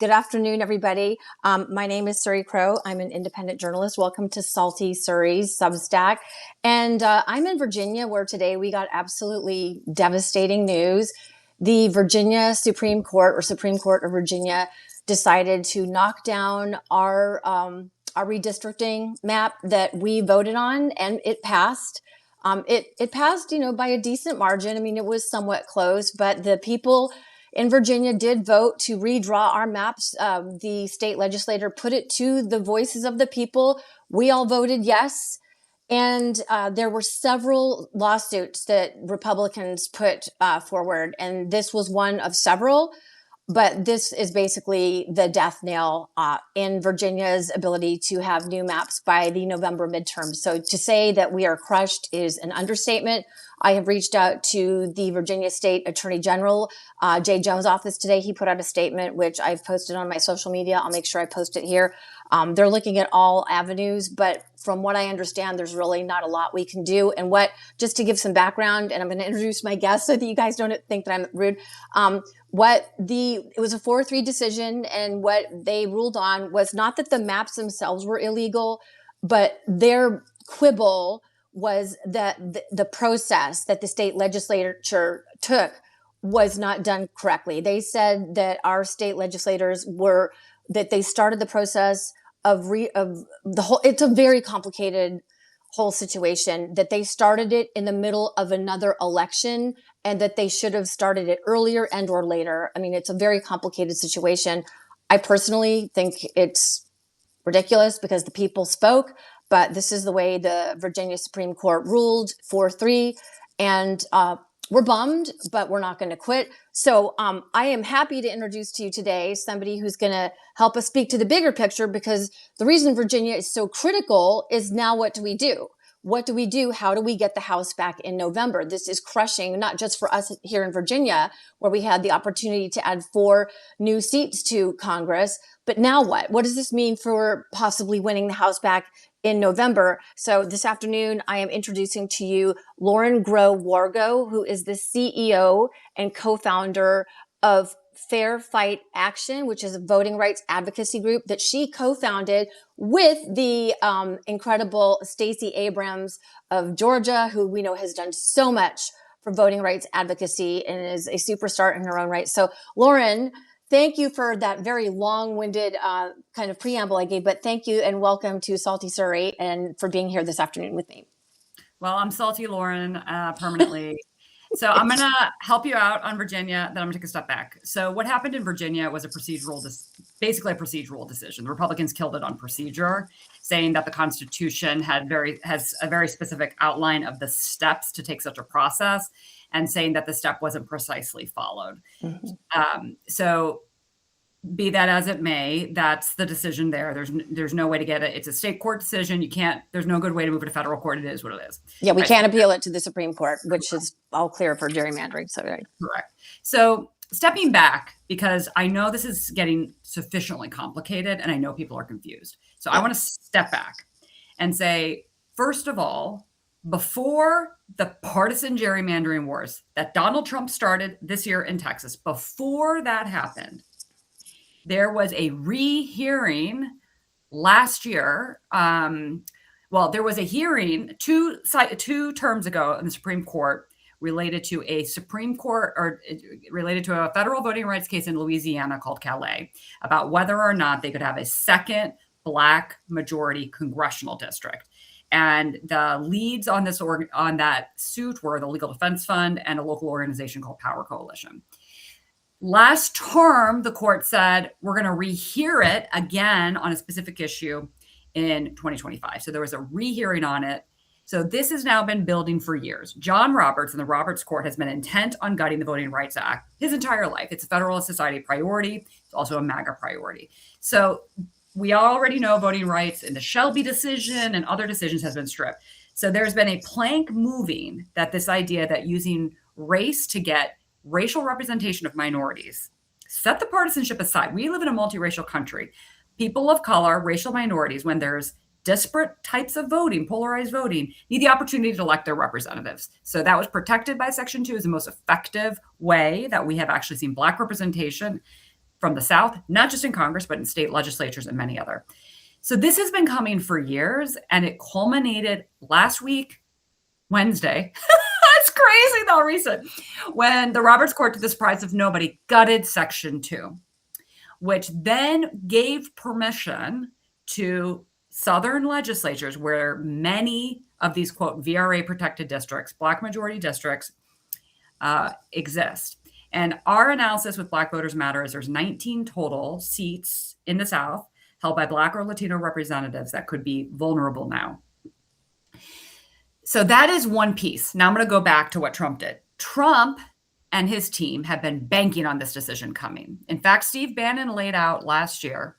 Good afternoon, everybody. My name is Surrey Crow. I'm an independent journalist. Welcome to Salty Surrey's Substack. And I'm in Virginia, where today we got absolutely devastating news. The Virginia Supreme Court, or Supreme Court of Virginia, decided to knock down our redistricting map that we voted on, and it passed. It passed, by a decent margin. I mean, it was somewhat close, but the people in Virginia did vote to redraw our maps. The state legislature put it to the voices of the people. We all voted yes. And there were several lawsuits that Republicans put forward, and this was one of several. But this is basically the death nail in Virginia's ability to have new maps by the November midterm. So to say that we are crushed is an understatement. I have reached out to the Virginia State Attorney General, Jay Jones' office today. He put out a statement, which I've posted on my social media. I'll make sure I post it here. They're looking at all avenues, but from what I understand, there's really not a lot we can do. And just to give some background, and I'm going to introduce my guest so that you guys don't think that I'm rude. It was a 4-3 decision, and what they ruled on was not that the maps themselves were illegal, but their quibble was that the process that the state legislature took was not done correctly. They said that our state legislators that they started the process of the whole. It's a very complicated whole situation, that they started it in the middle of another election and that they should have started it earlier and or later. I mean, it's a very complicated situation. I personally think it's ridiculous because the people spoke, but this is the way the Virginia Supreme Court ruled, 4-3. And we're bummed, but we're not going to quit. So I am happy to introduce to you today somebody who's going to help us speak to the bigger picture, because the reason Virginia is so critical is now what do we do? What do we do? How do we get the House back in November? This is crushing, not just for us here in Virginia, where we had the opportunity to add 4 new seats to Congress. But now what? What does this mean for possibly winning the House back in November? So this afternoon, I am introducing to you Lauren Grow-Wargo, who is the CEO and co-founder of Fair Fight Action, which is a voting rights advocacy group that she co-founded with the incredible Stacey Abrams of Georgia, who we know has done so much for voting rights advocacy and is a superstar in her own right. So Lauren, thank you for that very long-winded kind of preamble I gave, but thank you and welcome to Salty Surrey and for being here this afternoon with me. Well, I'm Salty Lauren permanently. So I'm going to help you out on Virginia, then I'm going to take a step back. So what happened in Virginia was basically a procedural decision. The Republicans killed it on procedure, saying that the Constitution has a very specific outline of the steps to take such a process, and saying that the step wasn't precisely followed. Mm-hmm. So be that as it may, that's the decision there. There's no way to get it. It's a state court decision. There's no good way to move it to federal court. It is what it is. Yeah, we can't appeal it to the Supreme Court, which is all clear for gerrymandering. So right. Correct. So stepping back, because I know this is getting sufficiently complicated and I know people are confused. So I want to step back and say, first of all, before the partisan gerrymandering wars that Donald Trump started this year in Texas, before that happened, there was a rehearing last year. There was a hearing two terms ago in the Supreme Court related to a federal voting rights case in Louisiana called Calais, about whether or not they could have a second Black majority congressional district. And the leads on that suit were the Legal Defense Fund and a local organization called Power Coalition. Last term, the court said, we're going to rehear it again on a specific issue in 2025. So there was a rehearing on it. So this has now been building for years. John Roberts and the Roberts Court has been intent on gutting the Voting Rights Act his entire life. It's a Federalist Society priority. It's also a MAGA priority. So we already know voting rights in the Shelby decision and other decisions has been stripped. So there's been a plank moving that this idea that using race to get racial representation of minorities, set the partisanship aside. We live in a multiracial country. People of color, racial minorities, when there's disparate types of voting, polarized voting, need the opportunity to elect their representatives. So that was protected by Section 2 as the most effective way that we have actually seen Black representation. from the South, not just in Congress, but in state legislatures and many other. So this has been coming for years, and it culminated last week, Wednesday. It's crazy though, recent, when the Roberts Court, to the surprise of nobody, gutted Section 2, which then gave permission to Southern legislatures where many of these, quote, VRA protected districts, Black majority districts, exist. And our analysis with Black Voters Matter is there's 19 total seats in the South held by Black or Latino representatives that could be vulnerable now. So that is one piece. Now I'm going to go back to what Trump did. Trump and his team have been banking on this decision coming. In fact, Steve Bannon laid out last year,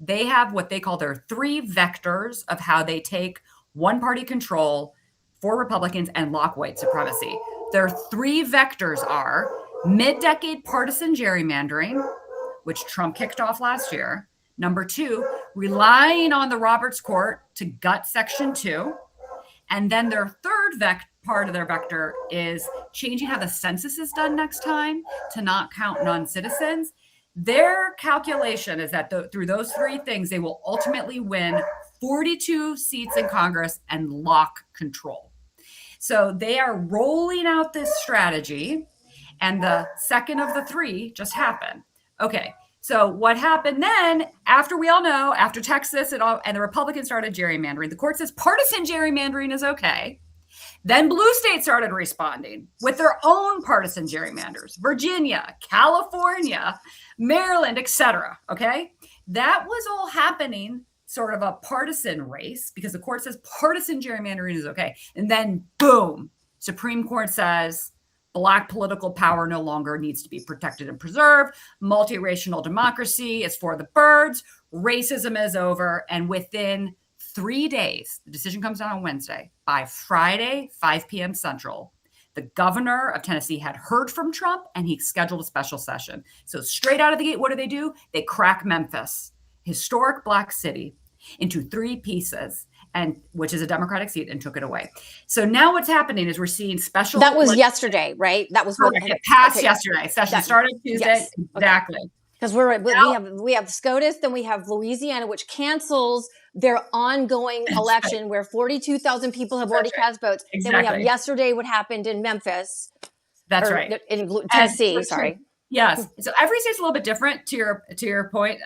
they have what they call their 3 vectors of how they take one-party control for Republicans and lock white supremacy. Their 3 vectors are mid-decade partisan gerrymandering, which Trump kicked off last year. Number 2, relying on the Roberts Court to gut Section 2. And then their third part of their vector is changing how the census is done next time to not count non-citizens. Their calculation is that through those 3 things, they will ultimately win 42 seats in Congress and lock control. So they are rolling out this strategy, and the second of the 3 just happened. Okay, so what happened then, after we all know, after Texas and the Republicans started gerrymandering, the court says partisan gerrymandering is okay. Then blue states started responding with their own partisan gerrymanders, Virginia, California, Maryland, etc. Okay, that was all happening sort of a partisan race because the court says partisan gerrymandering is okay. And then boom, Supreme Court says Black political power no longer needs to be protected and preserved. Multiracial democracy is for the birds. Racism is over. And within 3 days, the decision comes down on Wednesday. By Friday, 5 p.m. Central, the governor of Tennessee had heard from Trump and he scheduled a special session. So straight out of the gate, what do? They crack Memphis, historic Black city, into 3 pieces, and which is a Democratic seat, and took it away. So now what's happening is we're seeing special. That was yesterday, right? That was what it passed yesterday. Session started Tuesday. Yes. Exactly. Because we have SCOTUS, then we have Louisiana, which cancels their ongoing election where 42,000 people have already cast votes. Exactly. Then we have yesterday what happened in Memphis. That's right. In Tennessee, sorry. Yes. So every state's a little bit different to your point.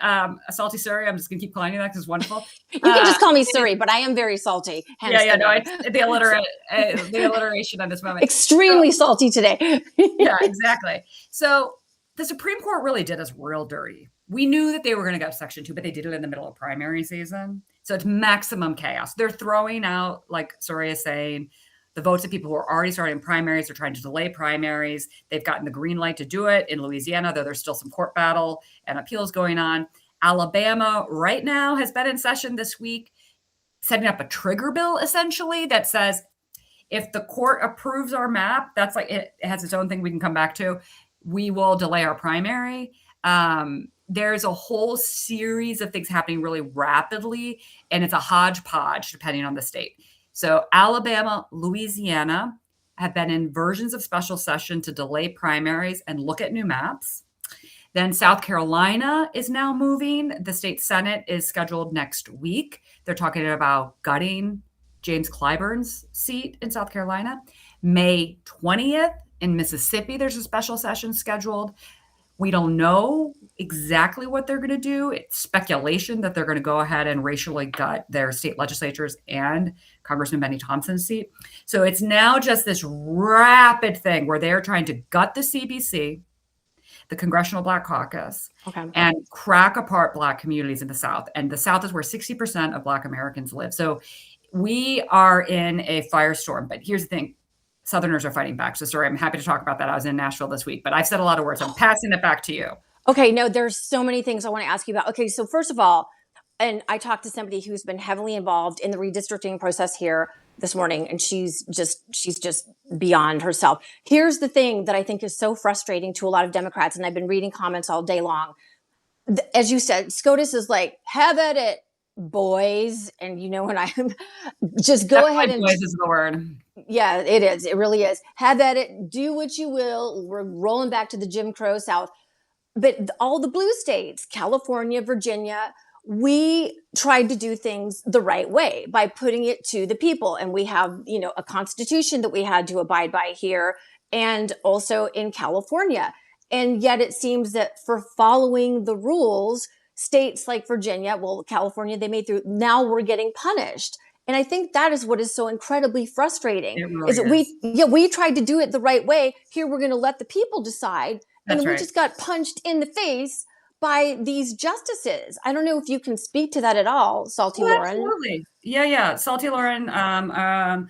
Salty Surrey, I'm just going to keep calling you that because it's wonderful. You can just call me Surrey, but I am very salty. No, it's the alliteration at this moment. Extremely salty today. Yeah, exactly. So the Supreme Court really did us real dirty. We knew that they were going to go to Section 2, but they did it in the middle of primary season. So it's maximum chaos. They're throwing out, like Surrey is saying, the votes of people who are already starting primaries. They're trying to delay primaries. They've gotten the green light to do it in Louisiana, though there's still some court battle and appeals going on. Alabama right now has been in session this week, setting up a trigger bill, essentially, that says if the court approves our map, that's like it has its own thing we can come back to, we will delay our primary. There's a whole series of things happening really rapidly, and it's a hodgepodge depending on the state. So Alabama, Louisiana have been in versions of special session to delay primaries and look at new maps. Then South Carolina is now moving. The state Senate is scheduled next week. They're talking about gutting James Clyburn's seat in South Carolina. May 20th in Mississippi, there's a special session scheduled. We don't know exactly what they're going to do. It's speculation that they're going to go ahead and racially gut their state legislatures and Congressman Benny Thompson's seat. So it's now just this rapid thing where they're trying to gut the CBC, the Congressional Black Caucus, and crack apart Black communities in the South. And the South is where 60% of Black Americans live. So we are in a firestorm. But here's the thing. Southerners are fighting back. So sorry, I'm happy to talk about that. I was in Nashville this week, but I've said a lot of words. I'm passing it back to you. Okay, no, there's so many things I want to ask you about. Okay, so first of all, and I talked to somebody who's been heavily involved in the redistricting process here this morning, and she's just beyond herself. Here's the thing that I think is so frustrating to a lot of Democrats, and I've been reading comments all day long. As you said, SCOTUS is like, have at it, boys. And you know, when I just go ahead and boys is the word. Yeah, it is. It really is. Have at it. Do what you will. We're rolling back to the Jim Crow South. but all the blue states, California, Virginia, we tried to do things the right way by putting it to the people. And we have, a constitution that we had to abide by here and also in California. And yet it seems that for following the rules, states like Virginia, well, California, they made through, now we're getting punished. And I think that is what is so incredibly frustrating It is really that is. we tried to do it the right way. Here, we're going to let the people decide. And That's then we right. just got punched in the face by these justices. I don't know if you can speak to that at all, Salty Oh, Lauren. absolutely. Yeah, yeah. Salty Lauren,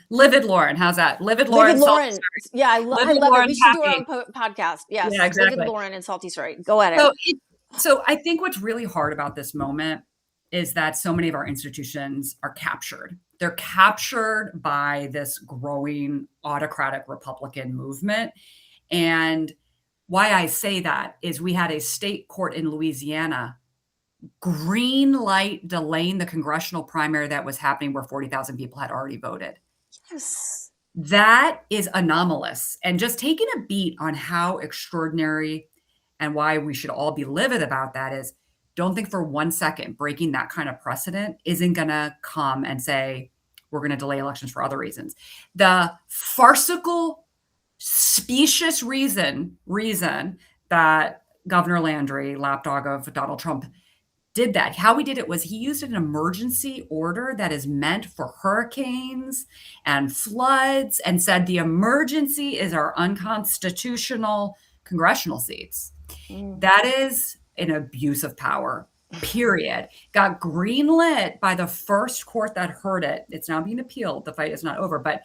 Livid Lauren. How's that? Livid Livid Lauren, salty. Lauren. Yeah, I Livid love it. Lauren, We should do our happy. own podcast. Yeah, Yes. Livid exactly. Lauren and Salty Story. Go at it. So, so I think what's really hard about this moment is that so many of our institutions are captured. They're captured by this growing autocratic Republican movement. And why I say that is we had a state court in Louisiana green light delaying the congressional primary that was happening where 40,000 people had already voted. Yes. That is anomalous. And just taking a beat on how extraordinary and why we should all be livid about that is don't think for 1 second breaking that kind of precedent isn't going to come and say, we're going to delay elections for other reasons. The farcical, specious reason that Governor Landry, lapdog of Donald Trump, did that. How he did it was he used an emergency order that is meant for hurricanes and floods and said the emergency is our unconstitutional congressional seats. That is an abuse of power, period. Got greenlit by the first court that heard it. It's now being appealed. The fight is not over, but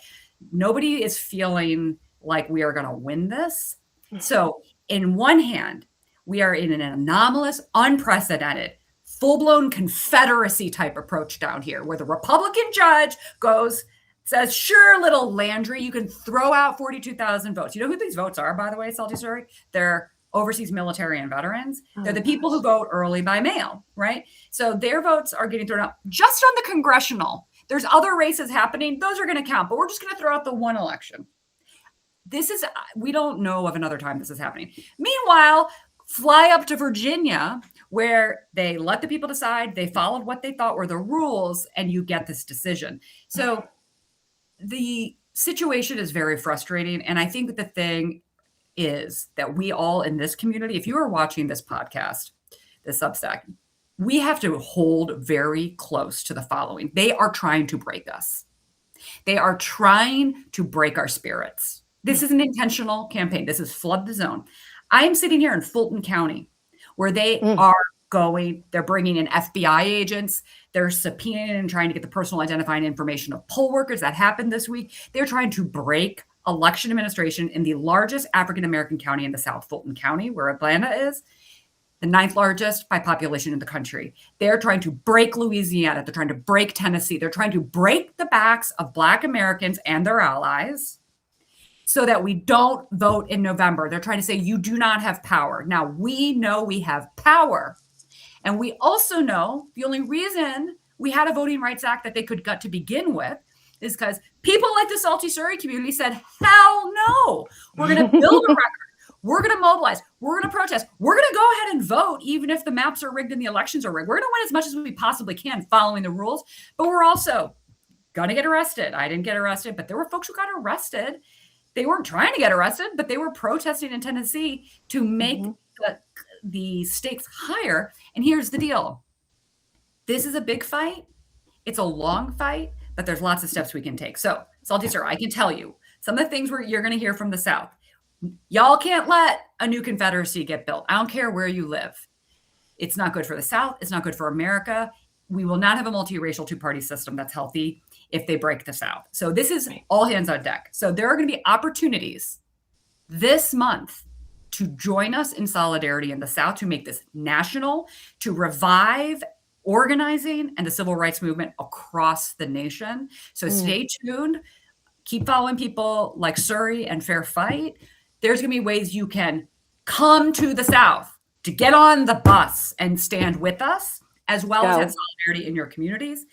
nobody is feeling like we are going to win this. So, in one hand, we are in an anomalous, unprecedented, full-blown Confederacy type approach down here, where the Republican judge says, sure, little Landry, you can throw out 42,000 votes. You know who these votes are, by the way, Salty Story? They're overseas military and veterans. They're the people who vote early by mail, right? So their votes are getting thrown out just on the congressional. There's other races happening. Those are going to count, but we're just going to throw out the one election. We don't know of another time this is happening. Meanwhile, fly up to Virginia, where they let the people decide, they followed what they thought were the rules, and you get this decision. So the situation is very frustrating. And I think the thing is that we all in this community, if you are watching this podcast, this Substack, we have to hold very close to the following. They are trying to break us. They are trying to break our spirits. This is an intentional campaign. This is flood the zone. I am sitting here in Fulton County where they are they're bringing in FBI agents. They're subpoenaing and trying to get the personal identifying information of poll workers. That happened this week. They're trying to break election administration in the largest African-American county in the South, Fulton County, where Atlanta is, the 9th largest by population in the country. They're trying to break Louisiana. They're trying to break Tennessee. They're trying to break the backs of Black Americans and their allies so that we don't vote in November. They're trying to say, you do not have power. Now, we know we have power. And we also know the only reason we had a Voting Rights Act that they could gut to begin with is because people like the Salty Surrey community said, hell no, we're going to build a record. We're going to mobilize. We're going to protest. We're going to go ahead and vote, even if the maps are rigged and the elections are rigged. We're going to win as much as we possibly can following the rules. But we're also going to get arrested. I didn't get arrested, but there were folks who got arrested. They weren't trying to get arrested, but they were protesting in Tennessee to make the stakes higher. And here's the deal. This is a big fight. It's a long fight, but there's lots of steps we can take. So, Salty Sir, I can tell you some of the things where you're going to hear from the South. Y'all can't let a new Confederacy get built. I don't care where you live. It's not good for the South. It's not good for America. We will not have a multiracial two-party system that's healthy if they break the South. So this is all hands on deck. So there are going to be opportunities this month to join us in solidarity in the South to make this national, to revive organizing and the civil rights movement across the nation. So stay tuned. Keep following people like Surrey and Fair Fight. There's going to be ways you can come to the South to get on the bus and stand with us, as well as have solidarity in your communities.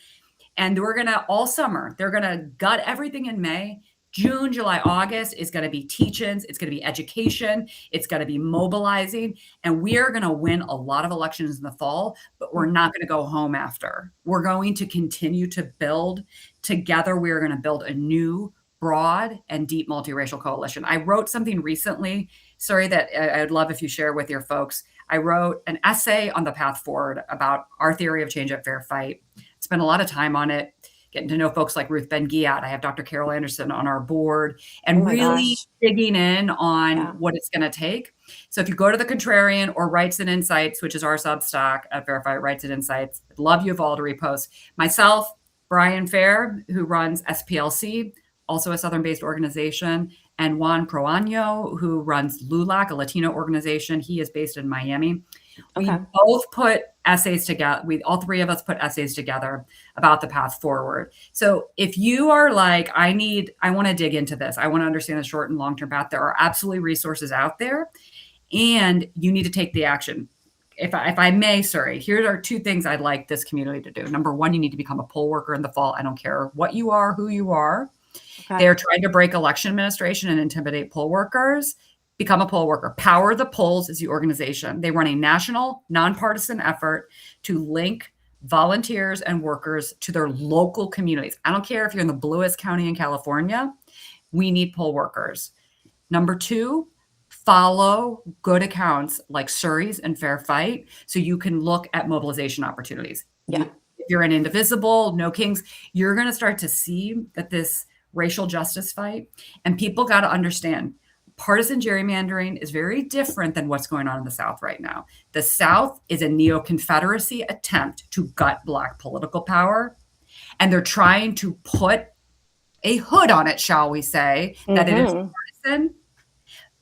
And we're going to, all summer, they're going to gut everything in May June, July, August is going to be teach-ins. It's going to be education. It's going to be mobilizing. And we are going to win a lot of elections in the fall, but we're not going to go home after. We're going to continue to build together. We are going to build a new, broad, and deep multiracial coalition. I wrote something recently, sorry, that I'd love if you share with your folks. I wrote an essay on the path forward about our theory of change at Fair Fight. Spent a lot of time on it, getting to know folks like Ruth Ben-Ghiat. I have Dr. Carol Anderson on our board, and really gosh. digging in on what it's going to take. So if you go to the Contrarian or Rights and Insights, which is our Substack at Fair Fight, Rights and Insights, I'd love you all to repost. Myself, Brian Fair, who runs SPLC, also a Southern-based organization, and Juan Proaño, who runs LULAC, a Latino organization. He is based in Miami. We both put essays together. All three of us put essays together about the path forward. So if you are like, I want to dig into this, I want to understand the short and long-term path, there are absolutely resources out there, and you need to take the action. If I may, sorry, here are two things I'd like this community to do. Number one, you need to become a poll worker in the fall. I don't care what you are, who you are. They're trying to break election administration and intimidate poll workers. Become a poll worker. Power the Polls is the organization. They run a national, nonpartisan effort to link volunteers and workers to their local communities. I don't care if you're in the bluest county in California. We need poll workers. Number two, follow good accounts like Surrey's and Fair Fight so you can look at mobilization opportunities. If you're in Indivisible, No Kings, you're going to start to see that this racial justice fight, and people got to understand, partisan gerrymandering is very different than what's going on in the South right now. The South is a neo-Confederacy attempt to gut Black political power, and they're trying to put a hood on it, shall we say, that it is partisan.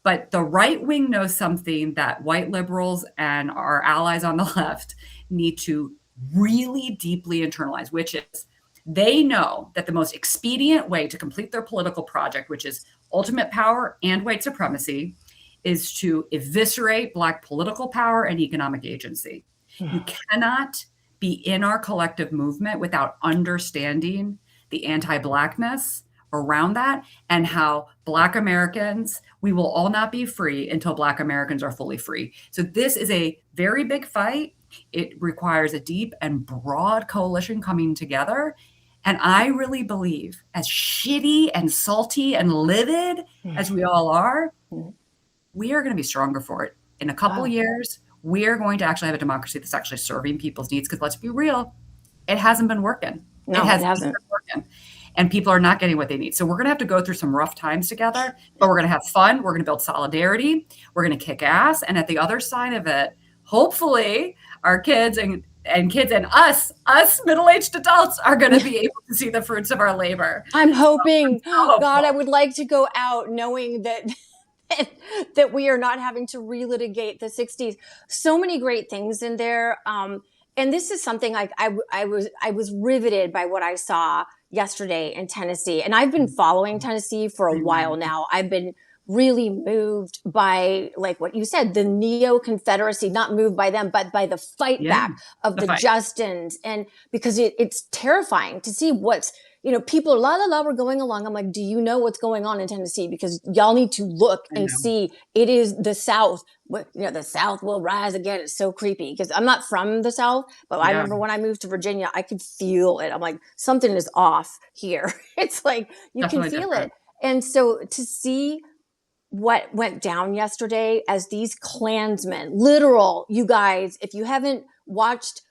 But the right wing knows something that white liberals and our allies on the left need to really deeply internalize, which is they know that the most expedient way to complete their political project, which is ultimate power and white supremacy, is to eviscerate Black political power and economic agency. You cannot be in our collective movement without understanding the anti-Blackness around that and how Black Americans, we will all not be free until Black Americans are fully free. So this is a very big fight. It requires a deep and broad coalition coming together. And I really believe, as shitty and salty and livid as we all are, we are going to be stronger for it. In a couple of years, we are going to actually have a democracy that's actually serving people's needs. Because let's be real, it hasn't been working. No, it hasn't been working. And people are not getting what they need. So we're going to have to go through some rough times together, but we're going to have fun. We're going to build solidarity. We're going to kick ass. And at the other side of it, hopefully our kids and us middle-aged adults are going to be able to see the fruits of our labor. I'm hoping, God, I would like to go out knowing that that we are not having to relitigate the 60s. So many great things in there. And this is something like I was riveted by what I saw yesterday in Tennessee. And I've been following Tennessee for a while now. I've been really moved by, like what you said, the neo-Confederacy, not moved by them, but by the fight back of the Justins. And because it's terrifying to see what's, people, we're going along. I'm like, do you know what's going on in Tennessee? Because y'all need to look and see. It is the South. The South will rise again. It's so creepy because I'm not from the South, but I remember when I moved to Virginia, I could feel it. I'm like, something is off here. It's like, you Definitely can feel different. It. And so to see what went down yesterday as these Klansmen, literal, you guys, if you haven't watched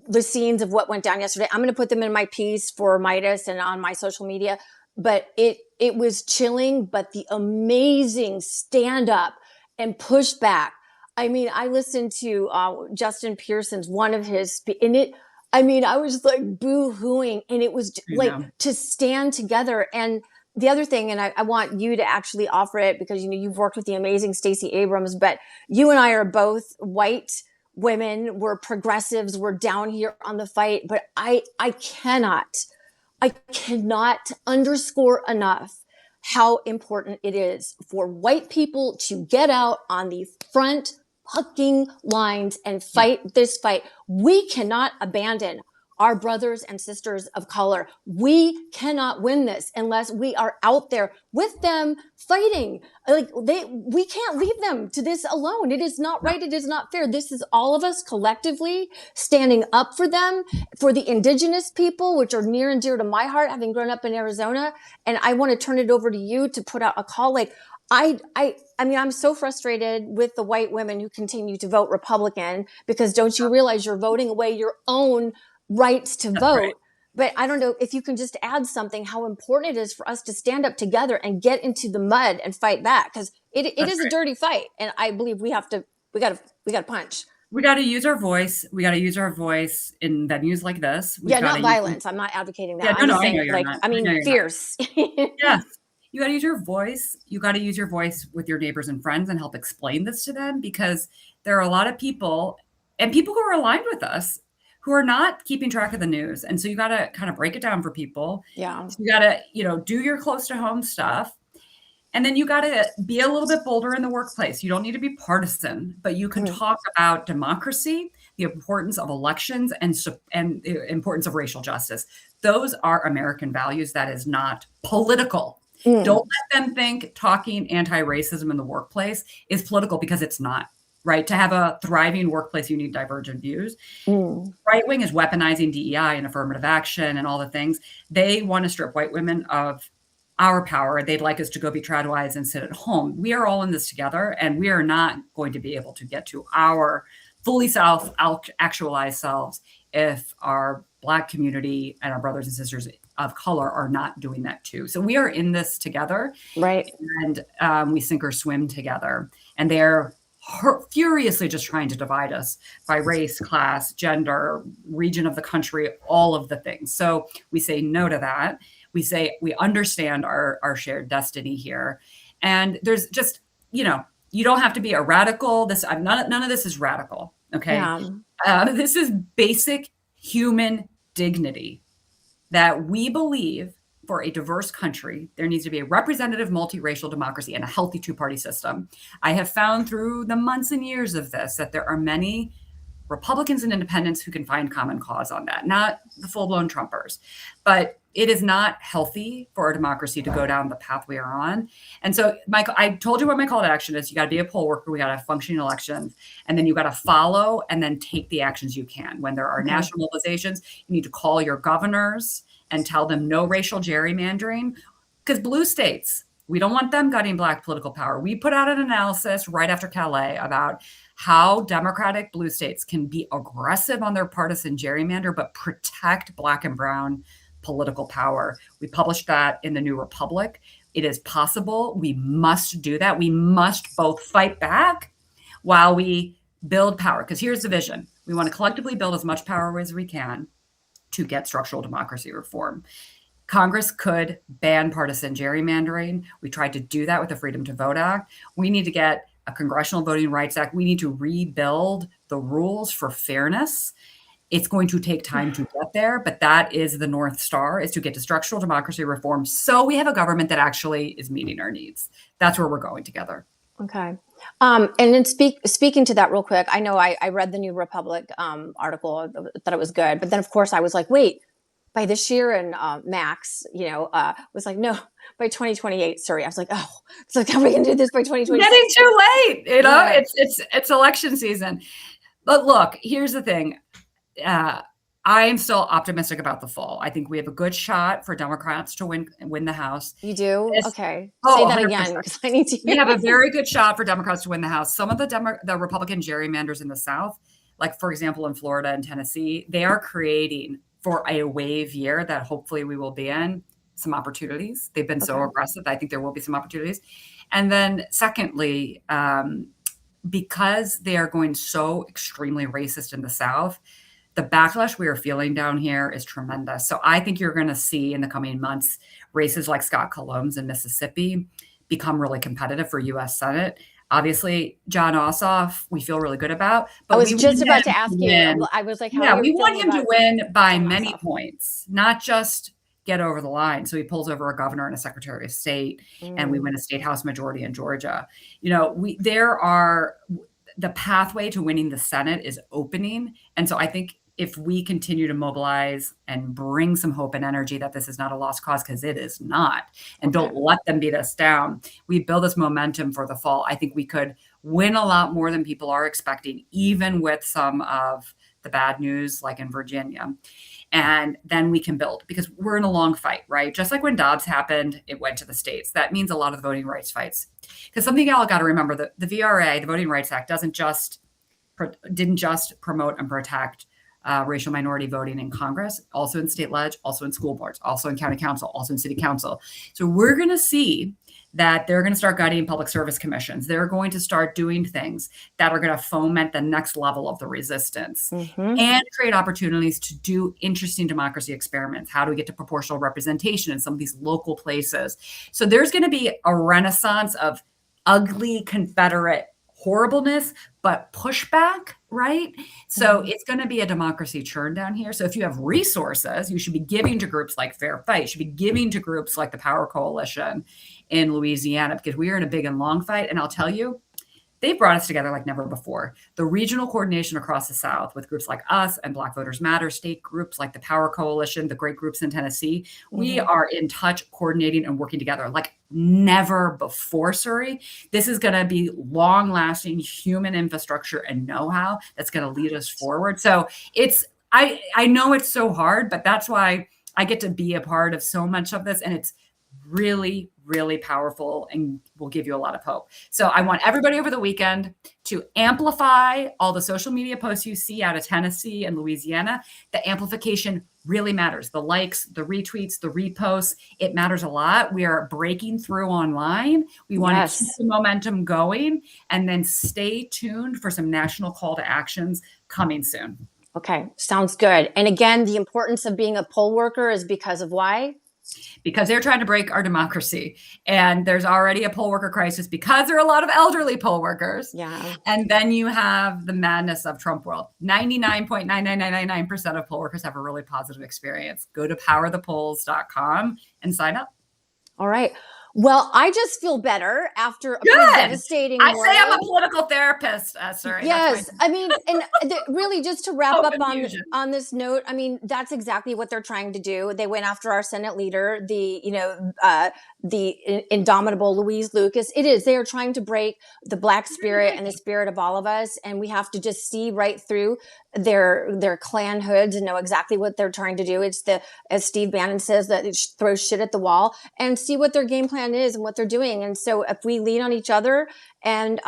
the scenes of what went down yesterday, I'm going to put them in my piece for Midas and on my social media, but it was chilling, but the amazing stand up and pushback. I mean, I listened to Justin Pearson's, one of his, and I was like boo-hooing, and it was to stand together. And the other thing, and I want you to actually offer it because, you've worked with the amazing Stacey Abrams, but you and I are both white women. We're progressives. We're down here on the fight, but I cannot underscore enough how important it is for white people to get out on the front fucking lines and fight this fight. We cannot abandon our brothers and sisters of color. We cannot win this unless we are out there with them fighting. Like we can't leave them to this alone. It is not right. It is not fair. This is all of us collectively standing up for them, for the indigenous people, which are near and dear to my heart, having grown up in Arizona. And I want to turn it over to you to put out a call. Like, I mean, I'm so frustrated with the white women who continue to vote Republican, because don't you realize you're voting away your own rights to vote? Right. But I don't know if you can just add something, how important it is for us to stand up together and get into the mud and fight back, because it is a dirty fight. And I believe we got to punch. We got to use our voice. We got to use our voice in venues like this. Not violence. I'm not advocating that. I'm saying, I mean, fierce. Yes. You got to use your voice. You got to use your voice with your neighbors and friends and help explain this to them, because there are a lot of people, and people who are aligned with us, who are not keeping track of the news. And so you got to kind of break it down for people. Yeah. So you got to, do your close to home stuff. And then you got to be a little bit bolder in the workplace. You don't need to be partisan, but you can talk about democracy, the importance of elections, and the importance of racial justice. Those are American values. That is not political. Don't let them think talking anti-racism in the workplace is political, because it's not. Right? To have a thriving workplace, you need divergent views. Right wing is weaponizing DEI and affirmative action and all the things. They want to strip white women of our power. They'd like us to go be trad-wise and sit at home. We are all in this together, and we are not going to be able to get to our fully self-actualized selves if our Black community and our brothers and sisters of color are not doing that too. So we are in this together. Right. And we sink or swim together. And they're furiously just trying to divide us by race, class, gender, region of the country, all of the things. So we say no to that. We say we understand our shared destiny here. And there's just, you don't have to be a radical. None of this is radical. Okay. Yeah. This is basic human dignity, that we believe for a diverse country, there needs to be a representative multiracial democracy and a healthy two-party system. I have found through the months and years of this that there are many Republicans and independents who can find common cause on that, not the full-blown Trumpers. But it is not healthy for a democracy to go down the path we are on. And so, Michael, I told you what my call to action is. You got to be a poll worker. We got to have functioning elections. And then you got to follow and then take the actions you can. When there are national mobilizations, you need to call your governors and tell them no racial gerrymandering, because blue states, we don't want them gutting Black political power. We put out an analysis right after Calais about how Democratic blue states can be aggressive on their partisan gerrymander, but protect Black and brown political power. We published that in the New Republic. It is possible. We must do that. We must both fight back while we build power, because here's the vision. We want to collectively build as much power as we can to get structural democracy reform. Congress could ban partisan gerrymandering. We tried to do that with the Freedom to Vote Act. We need to get a Congressional Voting Rights Act. We need to rebuild the rules for fairness. It's going to take time to get there, but that is the North Star, is to get to structural democracy reform so we have a government that actually is meeting our needs. That's where we're going together. Okay. And then speaking to that real quick, I know I read the New Republic article, thought it was good, but then of course I was like, wait, by this year, and Max, was like, no, by 2028. Sorry, I was like, oh, it's like, how are we gonna do this by 2028? Getting too late, Yeah. It's election season. But look, here's the thing. I am still optimistic about the fall. I think we have a good shot for Democrats to win the House. You do? Okay. Say that 100%. Again, because I need to. We have a very good shot for Democrats to win the House. Some of the Republican gerrymanders in the South, like for example in Florida and Tennessee, they are creating for a wave year that hopefully we will be in some opportunities. They've been so aggressive. I think there will be some opportunities. And then secondly, because they are going so extremely racist in the South, the backlash we are feeling down here is tremendous. So I think you're going to see in the coming months races like Scott Colom's in Mississippi become really competitive for U.S. Senate. Obviously, John Ossoff, we feel really good about. But I was just about to ask you. I was like, how we want him to win by many points, not just get over the line. So he pulls over a governor and a secretary of state, and we win a state house majority in Georgia. The pathway to winning the Senate is opening. And so I think if we continue to mobilize and bring some hope and energy that this is not a lost cause, because it is not, and Okay. don't let them beat us down, we build this momentum for the fall. I think we could win a lot more than people are expecting, even with some of the bad news, like in Virginia. And then we can build, because we're in a long fight, right? Just like when Dobbs happened, it went to the states. That means a lot of the voting rights fights. Because something y'all got to remember, the VRA, the Voting Rights Act, didn't just promote and protect racial minority voting in Congress, also in state ledge, also in school boards, also in county council, also in city council. So we're going to see that they're going to start guiding public service commissions. They're going to start doing things that are going to foment the next level of the resistance and create opportunities to do interesting democracy experiments. How do we get to proportional representation in some of these local places? So there's going to be a renaissance of ugly Confederate horribleness, but pushback, right? So it's going to be a democracy churn down here. So if you have resources, you should be giving to groups like Fair Fight, you should be giving to groups like the Power Coalition in Louisiana, because we are in a big and long fight. And I'll tell you, they've brought us together like never before. The regional coordination across the South with groups like us and Black Voters Matter, state groups like the Power Coalition, the great groups in Tennessee, we are in touch, coordinating and working together like never before, Surrey. This is going to be long-lasting human infrastructure and know-how that's going to lead us forward. So I know it's so hard, but that's why I get to be a part of so much of this. And it's really, really powerful and will give you a lot of hope. So I want everybody over the weekend to amplify all the social media posts you see out of Tennessee and Louisiana. The amplification really matters. The likes, the retweets, the reposts, it matters a lot. We are breaking through online. We want to keep the momentum going, and then stay tuned for some national call to actions coming soon. Okay, sounds good. And again, the importance of being a poll worker is because of why? Because they're trying to break our democracy. And there's already a poll worker crisis because there are a lot of elderly poll workers. Yeah. And then you have the madness of Trump world. 99.99999% of poll workers have a really positive experience. Go to powerthepolls.com and sign up. All right. Well, I just feel better after a Good. Devastating I world. say I'm a political therapist, sorry. Yes. I mean, and really just to wrap up on this note, I mean, that's exactly what they're trying to do. They went after our Senate leader, the indomitable Louise Lucas. They are trying to break the Black spirit and the spirit of all of us. And we have to just see right through their clan hoods and know exactly what they're trying to do. It's as Steve Bannon says, that it throws shit at the wall, and see what their game plan is and what they're doing. And so if we lean on each other and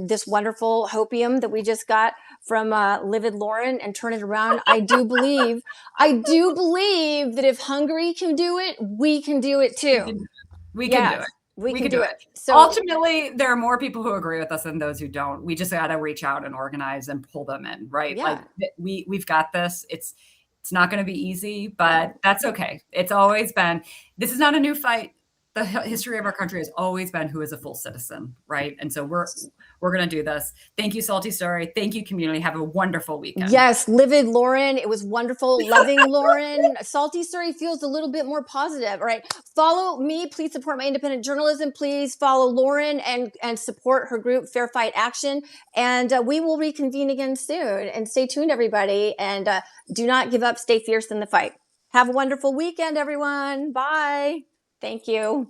this wonderful hopium that we just got from Livid Lauren and turn it around, I do believe that if Hungary can do it, we can do it too. We can do it. We can do it. So ultimately, there are more people who agree with us than those who don't. We just got to reach out and organize and pull them in, right? Yeah. Like we've got this. It's not going to be easy, but that's okay. It's always been. This is not a new fight. The history of our country has always been who is a full citizen, right? And so we're going to do this. Thank you, Salty Story. Thank you, community. Have a wonderful weekend. Yes, Livid Lauren. It was wonderful. Loving Lauren. Salty Story feels a little bit more positive. All right. Follow me. Please support my independent journalism. Please follow Lauren and support her group, Fair Fight Action. And we will reconvene again soon. And stay tuned, everybody. And do not give up. Stay fierce in the fight. Have a wonderful weekend, everyone. Bye. Thank you.